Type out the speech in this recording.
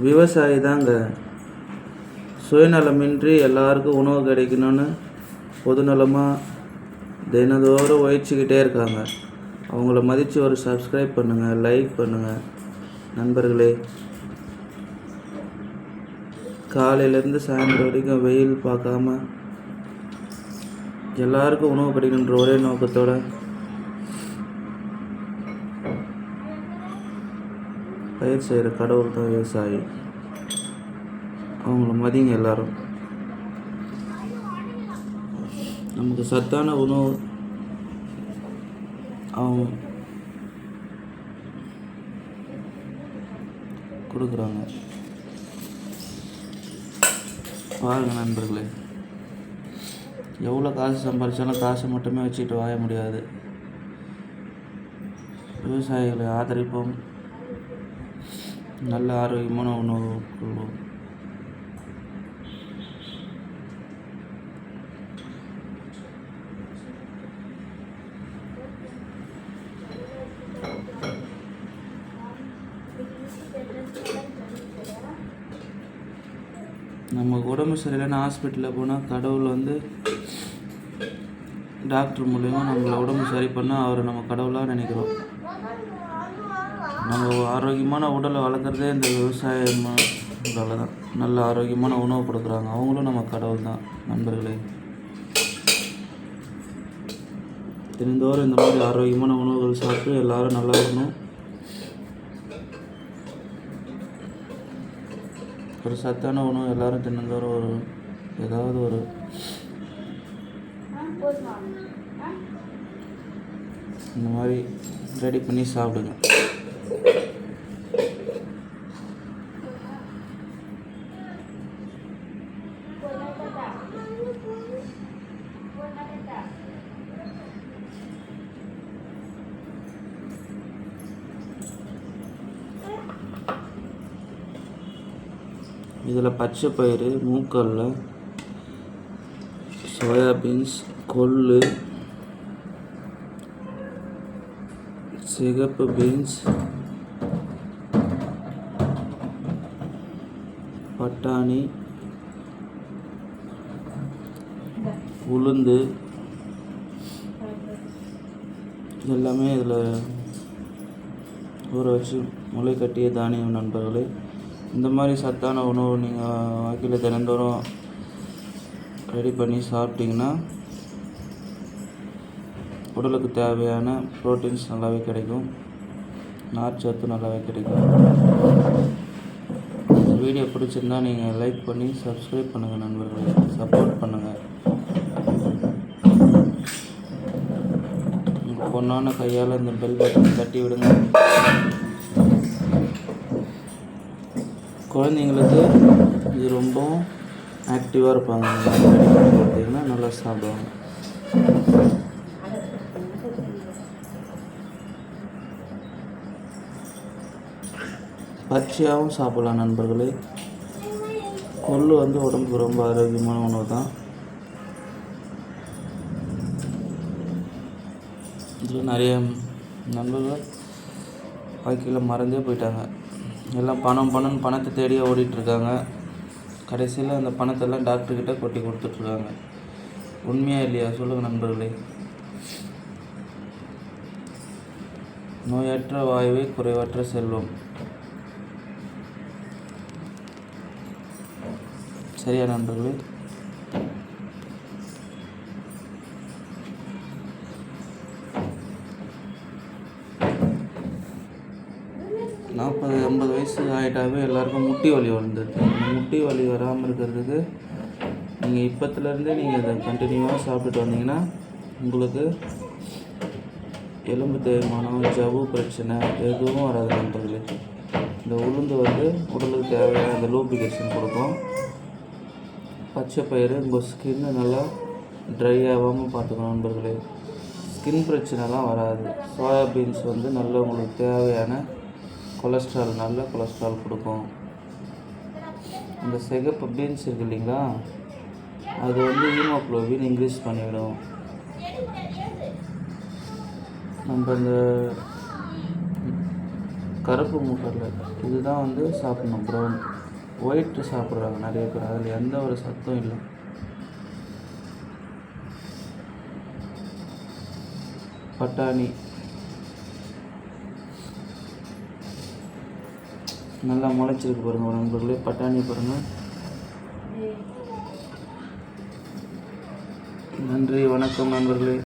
விவசாயி தாங்க சுயநலமின்றி எல்லாருக்கும் உணவு கிடைக்கணும்னு பொதுநலமாக தினந்தோறும் உழைச்சிக்கிட்டே இருக்காங்க. அவங்கள மதித்து ஒரு சப்ஸ்கிரைப் பண்ணுங்கள், லைக் பண்ணுங்கள் நண்பர்களே. காலையிலேருந்து சாயந்தரம் வரைக்கும் வெயில் பார்க்காம எல்லாருக்கும் உணவு கிடைக்கின்ற ஒரே நோக்கத்தோட பயிர் செய்கிற கடவுள் தான் விவசாயி. அவங்கள மதிங்க எல்லாரும். நமக்கு சத்தான உணவு அவங்க கொடுக்குறாங்க. பாருங்க நண்பர்களே, எவ்வளோ காசு சம்பாதிச்சாலும் காசை மட்டுமே வச்சுக்கிட்டு வாழ முடியாது. விவசாயிகளை ஆதரிப்போம், நல்ல ஆரோக்கியமான உணவு கொள்வோம். நமக்கு உடம்பு சரியில்லைன்னு ஹாஸ்பிட்டலில் போனால் கடவுள் டாக்டர் மூலயமா நம்மளை உடம்பு சரி பண்ணால் அவரை நம்ம கடவுளாக நினைக்கிறோம். நம்ம ஆரோக்கியமான உடலை வளர்க்குறதே இந்த விவசாயத்தால் தான். நல்ல ஆரோக்கியமான உணவு கொடுக்குறாங்க, அவங்களும் நம்ம கடவுள் தான் நண்பர்களே. தினந்தோறும் இந்த மாதிரி ஆரோக்கியமான உணவுகள் சாப்பிட்டு எல்லோரும் நல்லா இருக்கணும். ஒரு சத்தான உணவு எல்லோரும் தினந்தோறும் ஏதாவது ஒரு இந்த மாதிரி ரெடி பண்ணி சாப்பிடுங்க. இதில் பச்சை பயிறு, மூக்கல்ல, சோயாபீன்ஸ், கொள்ளு, சிகப்பு பீன்ஸ், பட்டாணி, உளுந்து எல்லாமே இதில் ஊற வச்சு முளை கட்டிய தானியம் நண்பர்களே. இந்த மாதிரி சத்தான உணவு நீங்கள் வாழ்க்கையில் தினந்தோறும் ரெடி பண்ணி சாப்பிட்டிங்கன்னா உடலுக்கு தேவையான ப்ரோட்டீன்ஸ் நல்லாவே கிடைக்கும், நார்ச்சத்து நல்லாவே கிடைக்கும். இந்த வீடியோ பிடிச்சிருந்தால் நீங்கள் லைக் பண்ணி சப்ஸ்கிரைப் பண்ணுங்கள் நண்பர்களே, சப்போர்ட் பண்ணுங்கள். உங்கள் பொண்ணான கையால் இந்த பெல் பட்டன் தட்டி விடுங்க. குழந்தைங்களுக்கு இது ரொம்ப ஆக்டிவாக இருப்பாங்க. பார்த்தீங்கன்னா நல்லா சாப்பிடுவாங்க. பச்சையாகவும் சாப்பிடலாம் நண்பர்களே. கொள்ளு உடம்புக்கு ரொம்ப ஆரோக்கியமான உணவு தான். இதில் நிறைய நண்பர்கள் வாழ்க்கையில் மறந்தே போயிட்டாங்க. எல்லாம் பணத்தை தேடியே ஓடிட்டுருக்காங்க. கடைசியில் அந்த பணத்தெல்லாம் டாக்டர்கிட்ட கொட்டி கொடுத்துட்ருக்காங்க. உண்மையாக இல்லையா சொல்லுங்கள் நண்பர்களே. நோயற்ற வாயுவை குறைவற்ற செல்வம். சரியா நண்பர்களே? 40-50 வயசு ஆகிட்டாவே எல்லாருக்கும் முட்டி வலி வந்துடுது. அந்த முட்டி வலி வராமல் இருக்கிறதுக்கு நீங்கள் இப்போத்துலேருந்தே நீங்கள் இதை கண்டினியூவாக சாப்பிட்டுட்டு வந்தீங்கன்னா உங்களுக்கு எலும்பு தேய்மானம், ஜவ்வு பிரச்சனை எதுவும் வராது நண்பர்களே. இந்த உளுந்து உடலுக்கு தேவையான இந்த லூப்ரிகேஷன் கொடுக்கும். பச்சை பயிறு உங்கள் ஸ்கின்னு நல்லா ட்ரை ஆகாமல் பார்த்துக்கணும் நண்பர்களே. ஸ்கின் பிரச்சனைலாம் வராது. சோயாபீன்ஸ் நல்ல உங்களுக்கு தேவையான கொலஸ்ட்ரால், நல்ல கொலஸ்ட்ரால் கொடுக்கும். இந்த சிகப்பு பீன்ஸ் இருக்குது இல்லைங்களா, அது ஹீமோக்ளோபின் இன்க்ரீஸ் பண்ணிவிடும். நம்ம இந்த கருப்பு மூக்கடலை இதுதான் வந்து சாப்பிடணும். ப்ரௌன் ஒயிட்டு சாப்பிட்றாங்க நிறைய பேர், அதில் எந்த ஒரு சத்தும் இல்லை. பட்டாணி நல்லா முளைச்சிருக்கு பாருங்கள் நண்பர்களே, பட்டாணி பாருங்கள். நன்றி, வணக்கம் நண்பர்களே.